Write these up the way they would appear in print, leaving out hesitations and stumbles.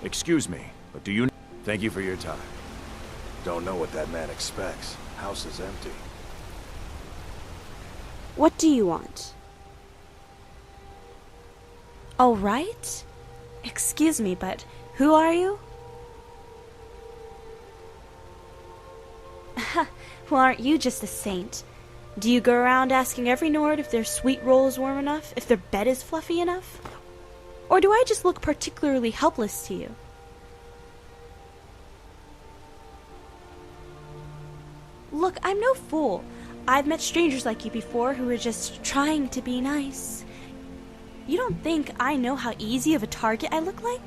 Excuse me, but do you... Thank you for your time. Don't know what that man expects. House is empty. What do you want? Oh, right? Excuse me, but who are you? Well, aren't you just a saint? Do you go around asking every Nord if their sweet roll is warm enough, if their bed is fluffy enough? Or do I just look particularly helpless to you? Look, I'm no fool. I've met strangers like you before who are just trying to be nice. You don't think I know how easy of a target I look like?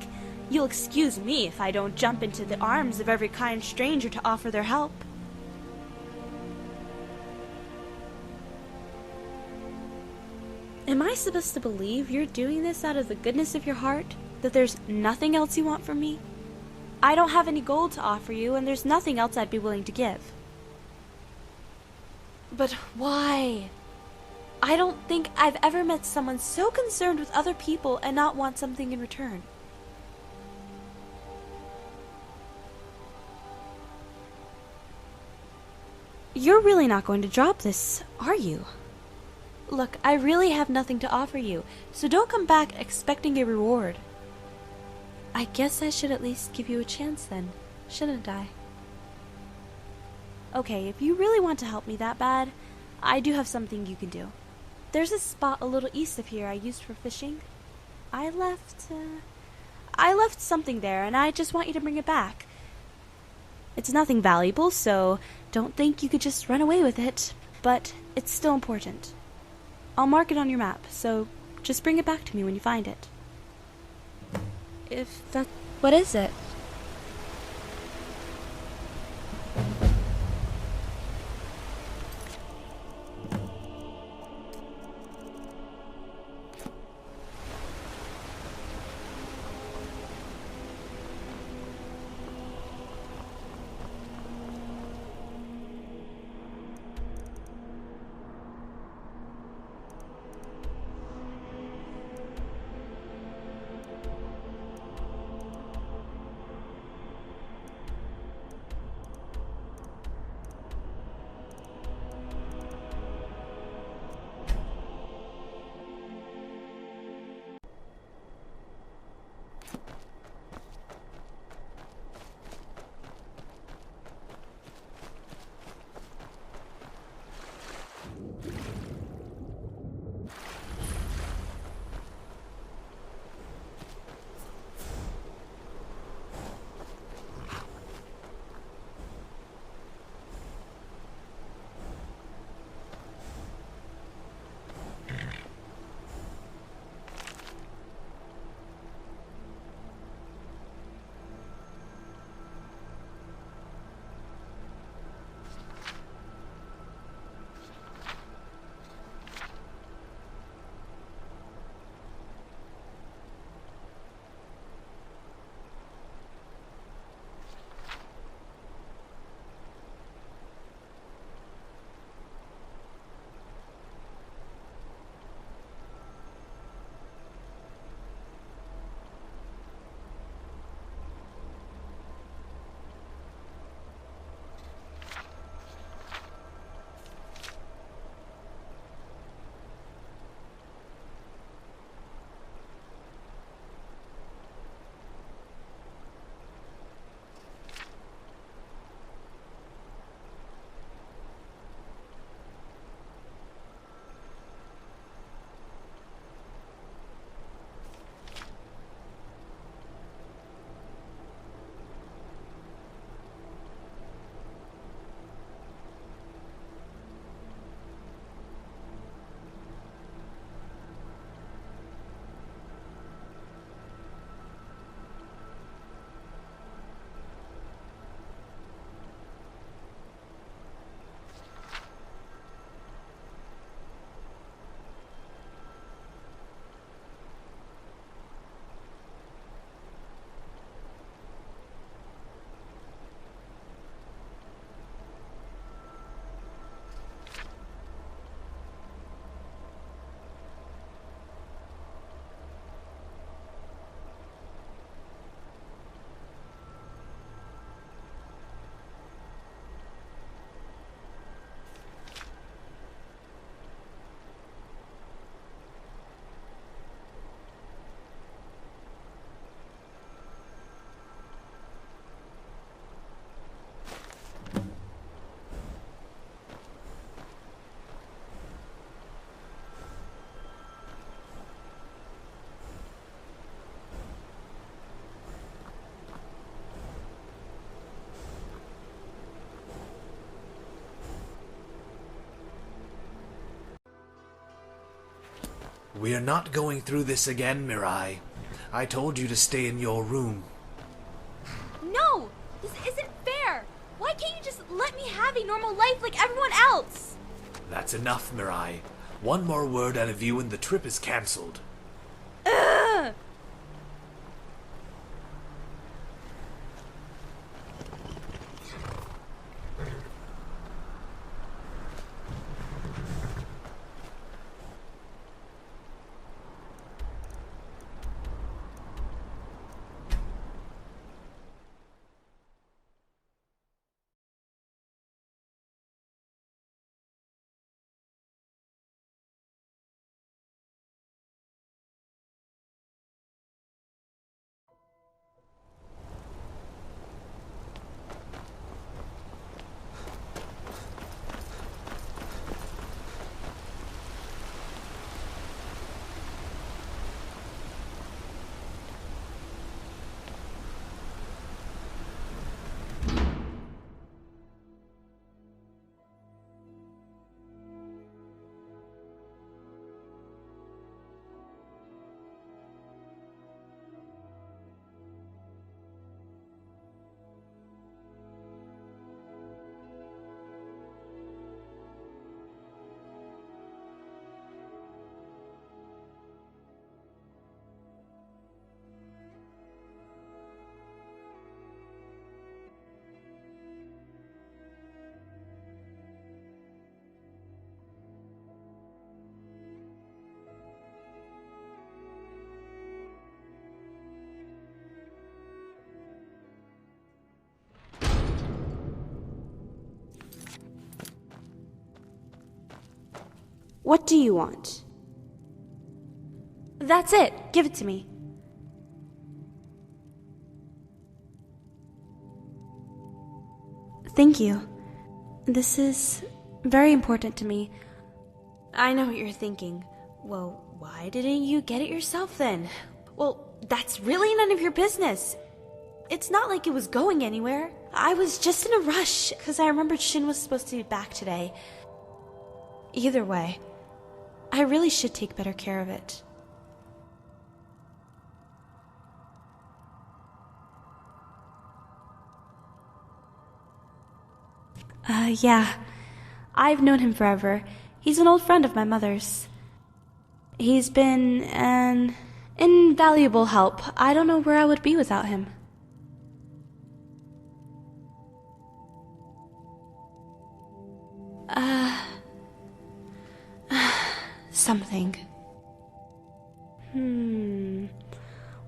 You'll excuse me if I don't jump into the arms of every kind stranger to offer their help. Am I supposed to believe you're doing this out of the goodness of your heart? That there's nothing else you want from me? I don't have any gold to offer you, and there's nothing else I'd be willing to give. But why? I don't think I've ever met someone so concerned with other people and not want something in return. You're really not going to drop this, are you? Look, I really have nothing to offer you, so don't come back expecting a reward. I guess I should at least give you a chance then, shouldn't I? Okay, if you really want to help me that bad, I do have something you can do. There's a spot a little east of here I used for fishing. I left something there, and I just want you to bring it back. It's nothing valuable, so don't think you could just run away with it, but it's still important. I'll mark it on your map, so just bring it back to me when you find it. If that... What is it? We're not going through this again, Mirai. I told you to stay in your room. No! This isn't fair! Why can't you just let me have a normal life like everyone else? That's enough, Mirai. One more word out of you and the trip is cancelled. Ugh! What do you want? That's it. Give it to me. Thank you. This is very important to me. I know what you're thinking. Well, why didn't you get it yourself then? Well, that's really none of your business. It's not like it was going anywhere. I was just in a rush because I remembered Shin was supposed to be back today. Either way, I really should take better care of it. Yeah. I've known him forever. He's an old friend of my mother's. He's been an invaluable help. I don't know where I would be without him. Something.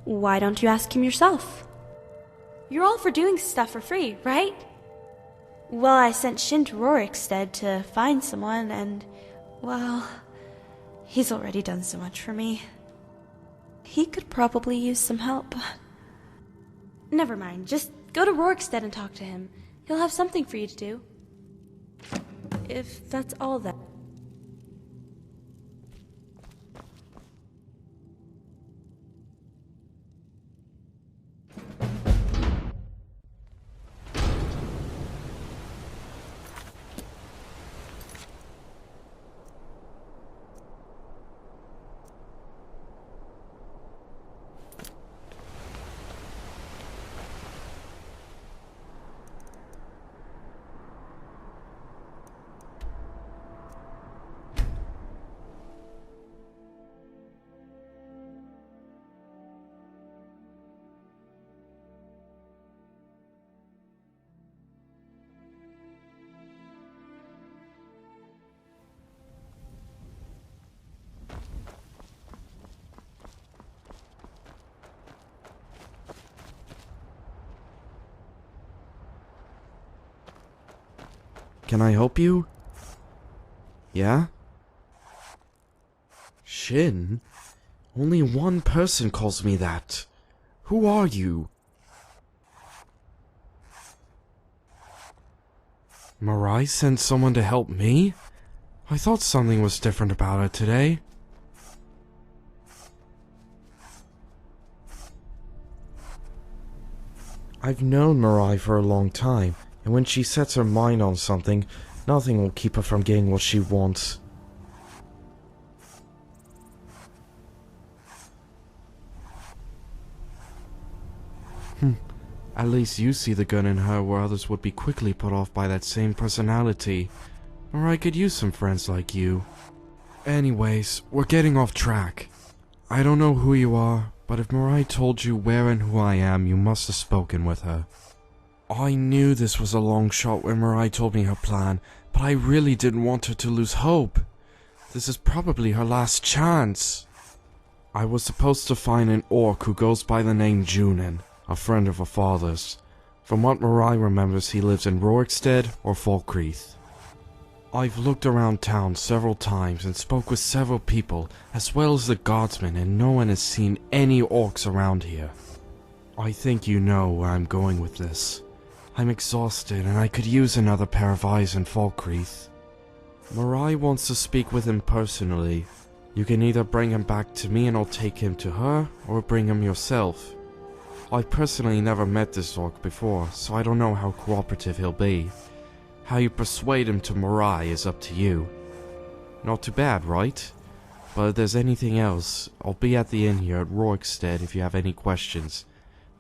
Why don't you ask him yourself? You're all for doing stuff for free, right? Well, I sent Shin to Rorikstead to find someone, and, well, he's already done so much for me. He could probably use some help. Never mind, just go to Rorikstead and talk to him. He'll have something for you to do. If that's all that... Can I help you? Yeah? Shin? Only one person calls me that. Who are you? Mirai sent someone to help me? I thought something was different about it today. I've known Mirai for a long time, and when she sets her mind on something, nothing will keep her from getting what she wants. At least you see the gun in her where others would be quickly put off by that same personality. Or I could use some friends like you. Anyways, we're getting off track. I don't know who you are, but if Mirai told you where and who I am, you must have spoken with her. I knew this was a long shot when Mirai told me her plan, but I really didn't want her to lose hope. This is probably her last chance. I was supposed to find an orc who goes by the name Junin, a friend of her father's. From what Mirai remembers, he lives in Rorikstead or Falkreath. I've looked around town several times and spoke with several people, as well as the guardsmen, and no one has seen any orcs around here. I think you know where I'm going with this. I'm exhausted and I could use another pair of eyes in Falkreath. Mirai wants to speak with him personally. You can either bring him back to me and I'll take him to her, or bring him yourself. I personally never met this orc before, so I don't know how cooperative he'll be. How you persuade him to Mirai is up to you. Not too bad, right? But if there's anything else, I'll be at the inn here at Rorikstead if you have any questions.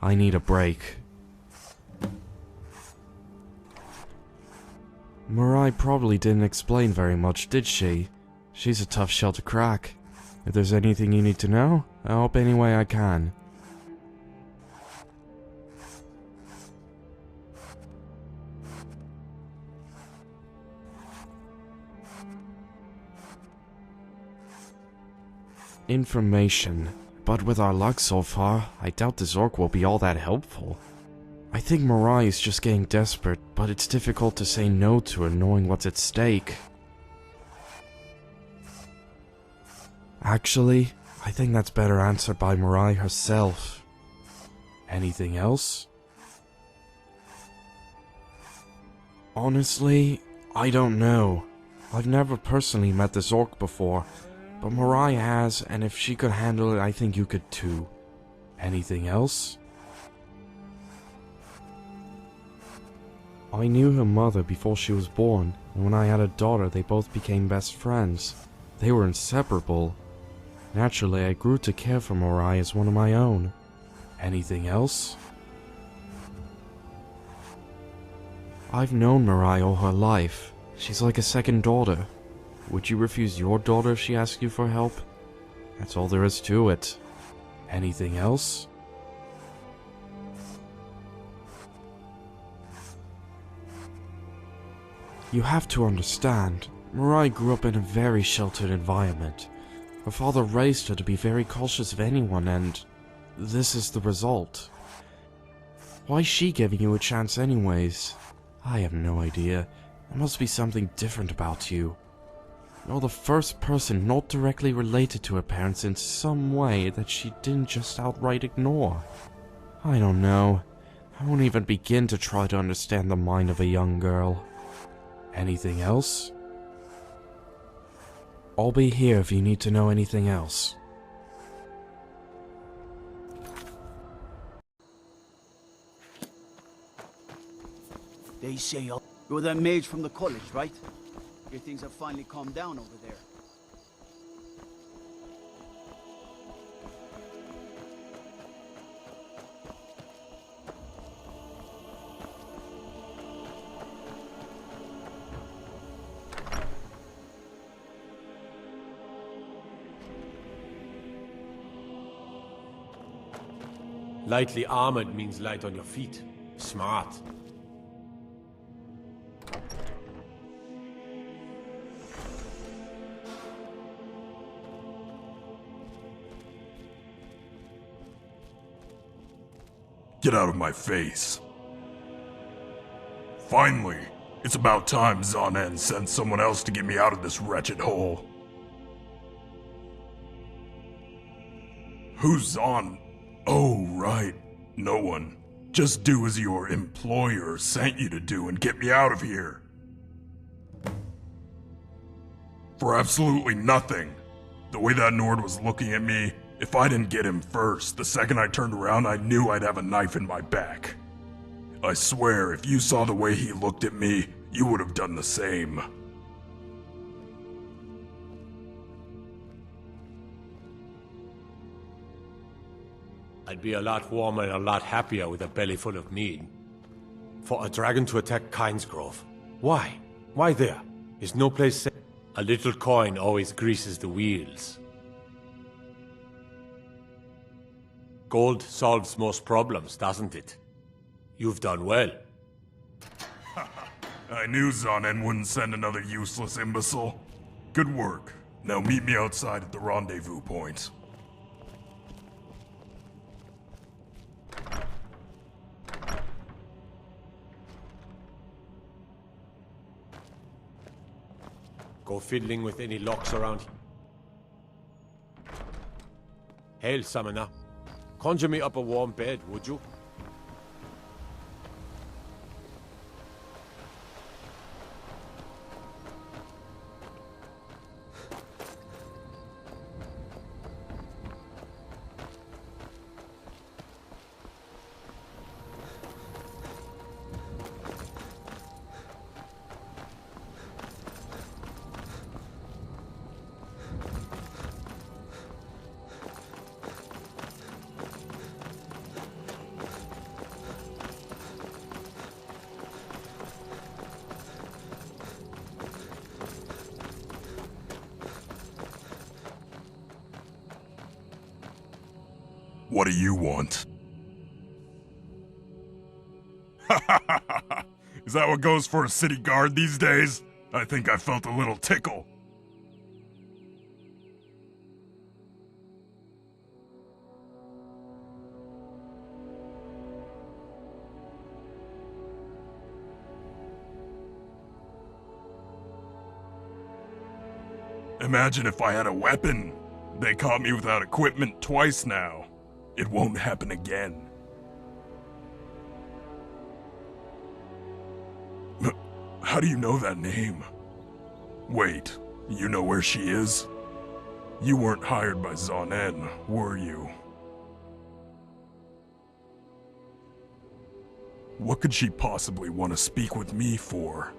I need a break. Mirai probably didn't explain very much, did she? She's a tough shell to crack. If there's anything you need to know, I'll help any way I can. Information. But with our luck so far, I doubt this orc will be all that helpful. I think Mirai is just getting desperate, but it's difficult to say no to her knowing what's at stake. Actually, I think that's better answered by Mirai herself. Anything else? Honestly, I don't know. I've never personally met this orc before, but Mirai has, and if she could handle it, I think you could too. Anything else? I knew her mother before she was born, and when I had a daughter, they both became best friends. They were inseparable. Naturally, I grew to care for Mirai as one of my own. Anything else? I've known Mirai all her life. She's like a second daughter. Would you refuse your daughter if she asked you for help? That's all there is to it. Anything else? You have to understand, Mirai grew up in a very sheltered environment. Her father raised her to be very cautious of anyone, and this is the result. Why is she giving you a chance anyways? I have no idea. There must be something different about you. You're the first person not directly related to her parents in some way that she didn't just outright ignore. I don't know. I won't even begin to try to understand the mind of a young girl. Anything else? I'll be here if you need to know anything else. They say you're that mage from the college, right? Your things have finally calmed down over there. Lightly armored means light on your feet. Smart. Get out of my face. Finally, it's about time Zonen sent someone else to get me out of this wretched hole. Who's Zon? Oh, right. No one. Just do as your employer sent you to do and get me out of here. For absolutely nothing. The way that Nord was looking at me, if I didn't get him first, the second I turned around I knew I'd have a knife in my back. I swear, if you saw the way he looked at me, you would have done the same. I'd be a lot warmer and a lot happier with a belly full of mead. For a dragon to attack Kynesgrove? Why? Why there? Is no place safe? A little coin always greases the wheels. Gold solves most problems, doesn't it? You've done well. I knew Zonin wouldn't send another useless imbecile. Good work. Now meet me outside at the rendezvous point. Go fiddling with any locks around here. Hail, summoner. Conjure me up a warm bed, would you? What do you want? Is that what goes for a city guard these days? I think I felt a little tickle. Imagine if I had a weapon. They caught me without equipment twice now. It won't happen again. How do you know that name? Wait, you know where she is? You weren't hired by Zonin, were you? What could she possibly want to speak with me for?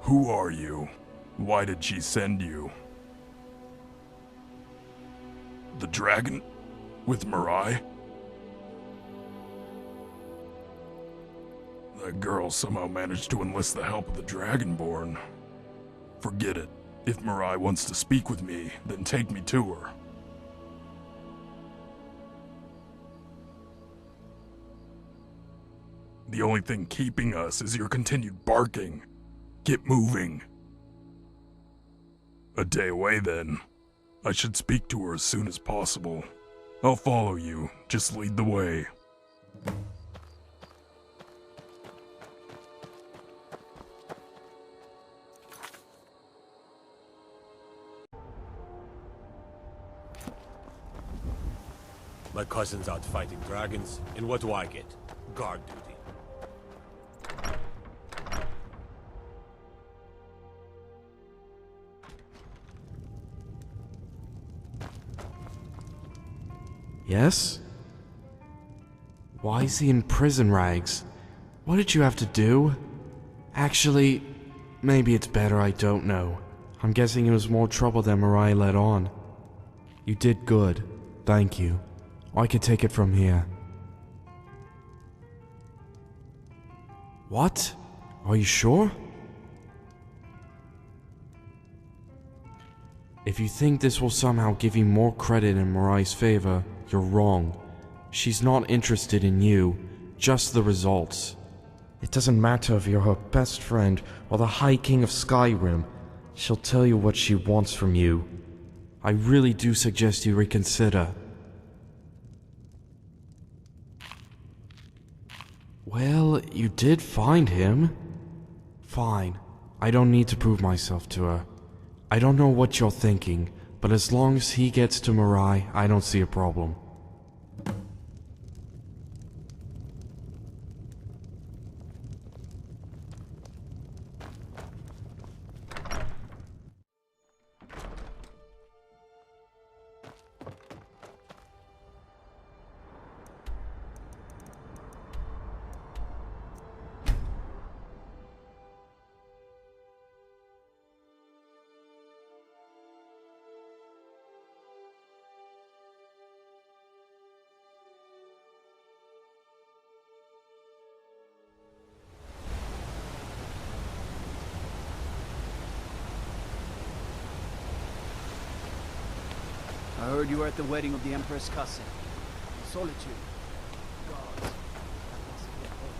Who are you? Why did she send you? The dragon? With Mirai? That girl somehow managed to enlist the help of the Dragonborn. Forget it. If Mirai wants to speak with me, then take me to her. The only thing keeping us is your continued barking. Get moving. A day away, then. I should speak to her as soon as possible. I'll follow you. Just lead the way. My cousin's out fighting dragons, and what do I get? Guard duty. Yes? Why is he in prison rags? What did you have to do? Actually, maybe it's better I don't know. I'm guessing it was more trouble than Mirai let on. You did good. Thank you. I could take it from here. What? Are you sure? If you think this will somehow give you more credit in Mirai's favor, you're wrong. She's not interested in you, just the results. It doesn't matter if you're her best friend or the High King of Skyrim. She'll tell you what she wants from you. I really do suggest you reconsider. Well, you did find him. Fine. I don't need to prove myself to her. I don't know what you're thinking, but as long as he gets to Mirai, I don't see a problem. I heard you were at the wedding of the Emperor's cousin. Solitude. God. That must have been horrible.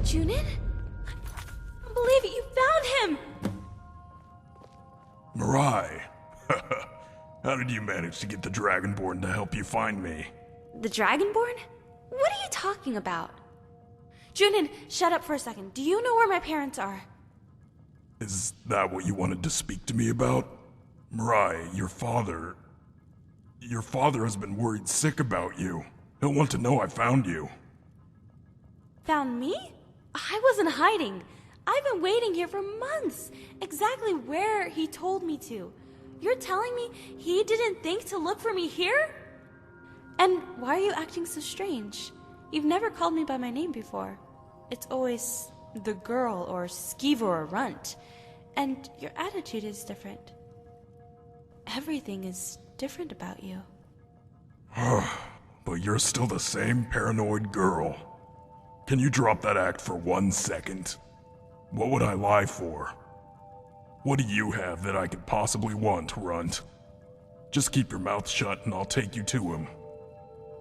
Junin? I don't believe it, you found him! Mirai. How did you manage to get the Dragonborn to help you find me? The Dragonborn? What are you talking about? Junin, shut up for a second. Do you know where my parents are? Is that what you wanted to speak to me about? Mirai, your father... Your father has been worried sick about you. He'll want to know I found you. Found me? I wasn't hiding. I've been waiting here for months. Exactly where he told me to. You're telling me he didn't think to look for me here? And why are you acting so strange? You've never called me by my name before. It's always the girl or skeever or runt. And your attitude is different. Everything is different about you. But you're still the same paranoid girl. Can you drop that act for 1 second? What would I lie for? What do you have that I could possibly want, Runt? Just keep your mouth shut and I'll take you to him.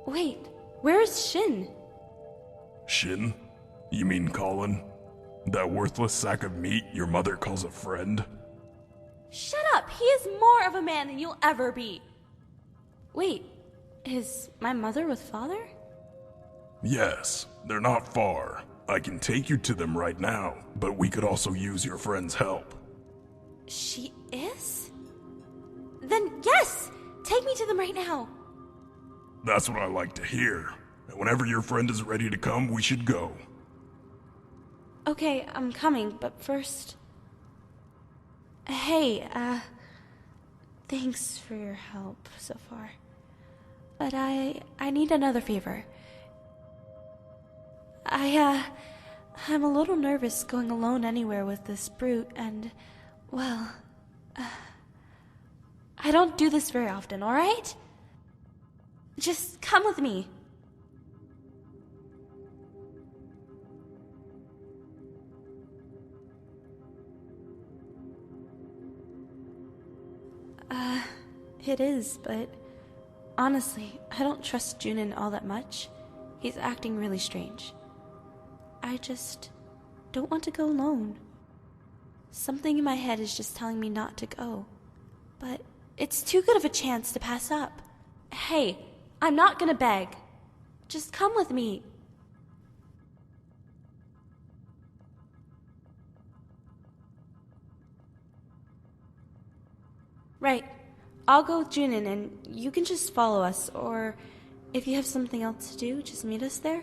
Wait, where's Shin? Shin? You mean Colin? That worthless sack of meat your mother calls a friend? Shut up! He is more of a man than you'll ever be! Wait, is my mother with father? Yes, they're not far. I can take you to them right now, but we could also use your friend's help. She is? Then yes! Take me to them right now! That's what I like to hear. And whenever your friend is ready to come, we should go. Okay, I'm coming, but first... Hey, thanks for your help so far. But I need another favor. I'm a little nervous going alone anywhere with this brute, and, well, I don't do this very often, alright? Just come with me. It is, but honestly, I don't trust Junin all that much. He's acting really strange. I just don't want to go alone. Something in my head is just telling me not to go. But it's too good of a chance to pass up. Hey, I'm not gonna beg. Just come with me. Right. I'll go with Junin and you can just follow us, or if you have something else to do, just meet us there.